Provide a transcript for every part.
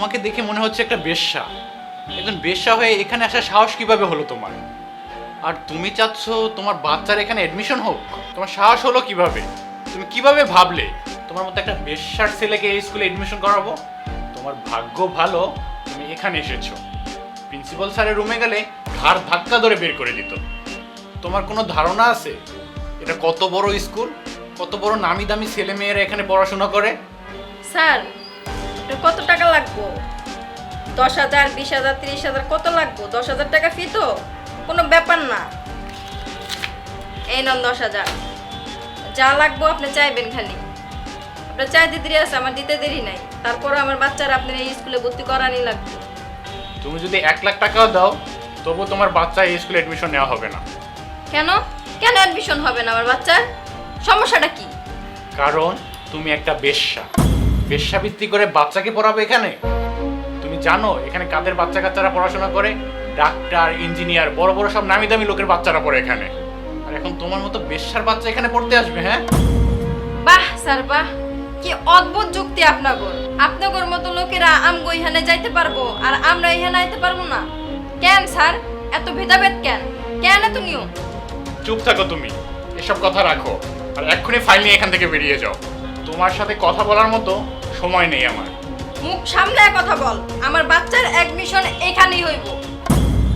তোমাকে দেখে মনে হচ্ছে একটা বেশ্যা। একজন বেশ্যা হয়ে এখানে আসার সাহস কিভাবে হলো তোমার? আর তুমি চাচ্ছ তোমার বাচ্চার এখানে এডমিশন হোক? তোমার সাহস হলো কিভাবে? তুমি কিভাবে ভাবলে তোমার মতো একটা বেশ্যার ছেলেকে এই স্কুলে এডমিশন করাবো? তোমার ভাগ্য ভালো তুমি এখানে এসেছো। প্রিন্সিপাল স্যারের রুমে গেলে ঘাড় ধাক্কা ধরে বের করে দিত। তোমার কোনো ধারণা আছে এটা কত বড় স্কুল? কত বড় নামি দামি ছেলে মেয়েরা এখানে পড়াশোনা করে? স্যার আপনার কত টাকা লাগবো? 10,000, 20,000, 30,000 কত লাগবো? 10,000 টাকা ফি তো কোনো ব্যাপার না। এই নন 10,000, যা লাগবো আপনি চাইবেন খালি। আপনার চাইতে দেরি আছে, আমার দিতে দেরি নাই। তারপর আমার বাচ্চারা আপনার এই স্কুলে ভর্তি করানি লাগবে। তুমি যদি 1,00,000 টাকাও দাও তবু তোমার বাচ্চা এই স্কুলে এডমিশন নেওয়া হবে না। কেন কেন অ্যাডমিশন হবে না আমার বাচ্চার? সমস্যাটা কি? কারণ তুমি একটা বেশ্যা। বেশ্যাবৃত্তি করে বাচ্চাকে পড়াবে এখানে? তুমি জানো এখানে কাদের বাচ্চা কাচ্চারা পড়াশোনা করে? ডাক্তার, ইঞ্জিনিয়ার, বড় বড় সব নামি দামি লোকের বাচ্চারা পড়ে এখানে। আর এখন তোমার মতো বেশ্যার বাচ্চা এখানে পড়তে আসবে? হ্যাঁ, বাহ স্যার বাহ, কি অদ্ভুত যুক্তি আপনাগর। আপনাগর মতো লোকেরা আমগো ইহানে যাইতে পারবো আর আমরা ইহানে আইতে পারবো না কেন স্যার? এত ভেদাভেদ কেন? কেন এত নিয়ম? চুপ থাকো তুমি, এসব কথা রাখো আর এক্ষুনি ফাইল নিয়ে এখান থেকে বেরিয়ে যাও। তোমার সাথে কথা বলার মতো সময় নেই আমার। মুখ সামলে কথা বল। আমার বাচ্চার অ্যাডমিশন এখানেই হইব।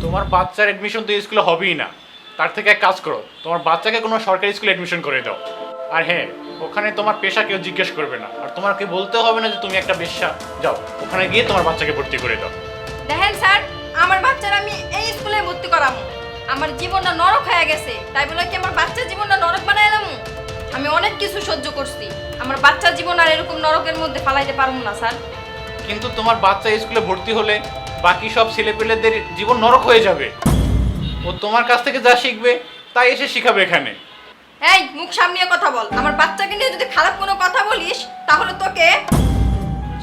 তোমার বাচ্চার এডমিশন তো স্কুলে হবেই না। তার থেকে এক কাজ করো, তোমার বাচ্চাকে কোনো সরকারি স্কুলে এডমিশন করে দাও। আর হ্যাঁ, ওখানে তোমার পেশা কেউ জিজ্ঞেস করবে না, আর তোমাকে বলতে হবে না যে তুমি একটা বেশ্যা। যাও ওখানে গিয়ে তোমার বাচ্চাকে ভর্তি করে দাও। দেখেন স্যার, আমার বাচ্চার আমি এই স্কুলে ভর্তি করাবো। আমার জীবনটা নরক হয়ে গেছে, তাই বলে কি আমার বাচ্চার জীবনটা নরক বানাইলাম? আমি অনেক কিছু সহ্য করছি, আমার বাচ্চার জীবন আর এরকম নরকের মধ্যে ফালাইতে পারবো না স্যার। কিন্তু তোমার বাচ্চা স্কুলে ভর্তি হলে বাকি সব ছেলেপেলেদের জীবন নরক হয়ে যাবে। ও তোমার কাছ থেকে যা শিখবে তাই এসে শিখাবে এখানে। এই মুখ সামনে কথা বল। আমার বাচ্চাকে নিয়ে যদি খারাপ কোনো কথা বলিস তাহলে তোকে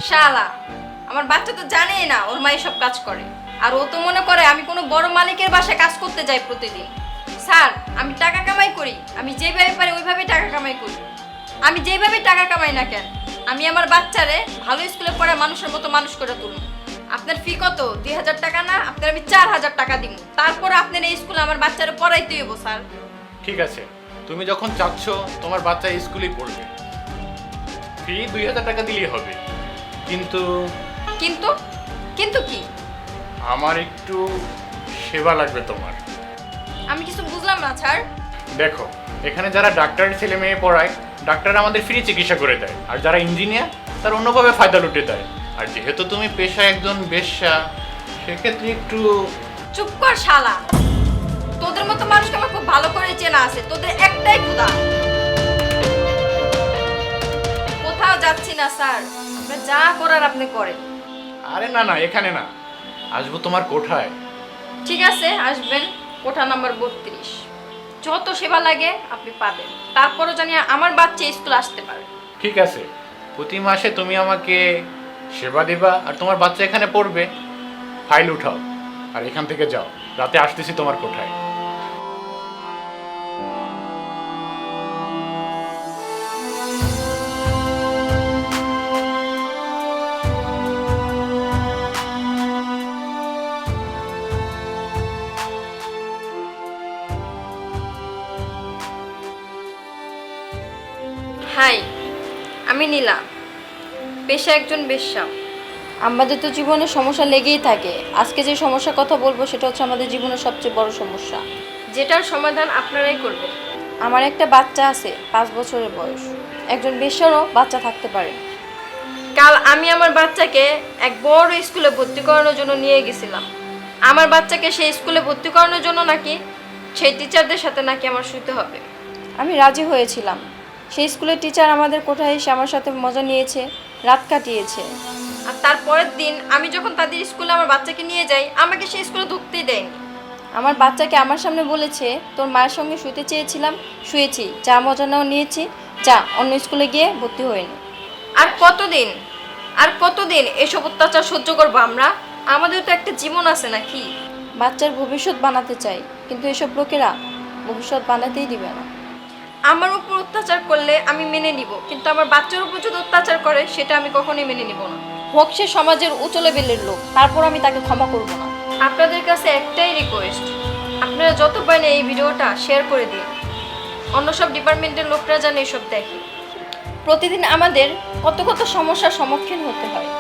শালা। আমার বাচ্চা তো জানেই না ওর মা এসব কাজ করে, আর ও তো মনে করে আমি কোনো বড় মালিকের বাসায় কাজ করতে যাই প্রতিদিন। স্যার আমি টাকা কামাই করি, আমি যেভাবে পারি ওইভাবেই টাকা কামাই করি। আমি যেভাবে টাকা কামাই না কেন, আমি আমার বাচ্চারে ভালো স্কুলে পড়ে মানুষের মতো মানুষ করে তুলব। আপনার ফি কত? 2,000 টাকা না? আপনার আমি 4,000 টাকা দিব, তারপর আপনার এই স্কুলে আমার বাচ্চারে পড়াইতে হইব স্যার। ঠিক আছে, তুমি যখন চাচ্ছ তোমার বাচ্চা স্কুলেই পড়বে, ফি 2,000 টাকা দিলেই হবে। কিন্তু কিন্তু কিন্তু কি? আমার একটু সেবা লাগবে তোমার। আমি কিছু বুঝলাম না স্যার। দেখো, এখানে যারা ডাক্তারের ছেলে মেয়ে পড়ায়, ডাক্তার আমাদের ফ্রি চিকিৎসা করে দেয়, আর যারা ইঞ্জিনিয়ার তারা অন্যভাবে ফায়দা লুটে দেয়। আর যেহেতু তুমি পেশায় একজন বেশ্যা, সেক্ষেত্রে একটু। চুপ কর শালা। তোদের মতো মানুষকে আমার খুব ভালো করে চেনা আছে, তোদের একটাই ক্ষুধা। কোথাও যাচ্ছি না স্যার, আপনি যা করার আপনি করেন। আরে না না, এখানে না, আসবো তোমার কোঠায়। ঠিক আছে আসবেন, কোঠা নাম্বার 32। যত সেবা লাগে আপনি পাবেন, তারপরও জানি আমার বাচ্চা স্কুল আসতে পারে। ঠিক আছে, প্রতি মাসে তুমি আমাকে সেবা দিবা আর তোমার বাচ্চা এখানে পড়বে। ফাইল উঠাও আর এখান থেকে যাও, রাতে আসতেছি তোমার কোঠায়। হাই, আমি নীলা, পেশা একজন বেশ্যা। আমাদের তো জীবনে সমস্যা লেগেই থাকে। আজকে যে সমস্যার কথা বলবো সেটা হচ্ছে আমাদের জীবনের সবচেয়ে বড় সমস্যা, যেটার সমাধান আপনারাই করবেন। আমার একটা বাচ্চা আছে 5 বছরের বয়স। একজন বেশ্যারও বাচ্চা থাকতে পারে। কাল আমি আমার বাচ্চাকে এক বড় স্কুলে ভর্তি করানোর জন্য নিয়ে গেছিলাম। আমার বাচ্চাকে সেই স্কুলে ভর্তি করানোর জন্য নাকি সেই টিচারদের সাথে নাকি আমার শুতে হবে। আমি রাজি হয়েছিলাম। সেই স্কুলের টিচার আমাদের কোঠায় এসে আমার সাথে মজা নিয়েছে, রাত কাটিয়েছে। আর তারপরের দিন আমি যখন তাদের স্কুলে আমার বাচ্চাকে নিয়ে যাই, আমাকে সেই স্কুলে ঢুকতেই দেয়নি। আমার বাচ্চাকে আমার সামনে বলেছে, তোর মায়ের সঙ্গে শুতে চেয়েছিলাম, শুয়েছি, যা মজা নাও নিয়েছি, যা অন্য স্কুলে গিয়ে ভর্তি হয়নি। আর কতদিন এসব অত্যাচার সহ্য করবো আমরা? আমাদের তো একটা জীবন আছে নাকি? বাচ্চার ভবিষ্যৎ বানাতে চাই, কিন্তু এসব লোকেরা ভবিষ্যৎ বানাতেই দিবে না। আমার উপর অত্যাচার করলে আমি মেনে নিব, কিন্তু আমার বাচ্চার উপর যদি অত্যাচার করে সেটা আমি কখনোই মেনে নিব না। হোক সে সমাজের উচ্চ লেভেলের লোক, তারপর আমি তাকে ক্ষমা করব না। আপনাদের কাছে একটাই রিকোয়েস্ট, আপনারা যত পারেন এই ভিডিওটা শেয়ার করে দিন, অন্য সব ডিপার্টমেন্টের লোকরা যেন এসব দেখে। প্রতিদিন আমাদের কত কত সমস্যার সম্মুখীন হতে হয়।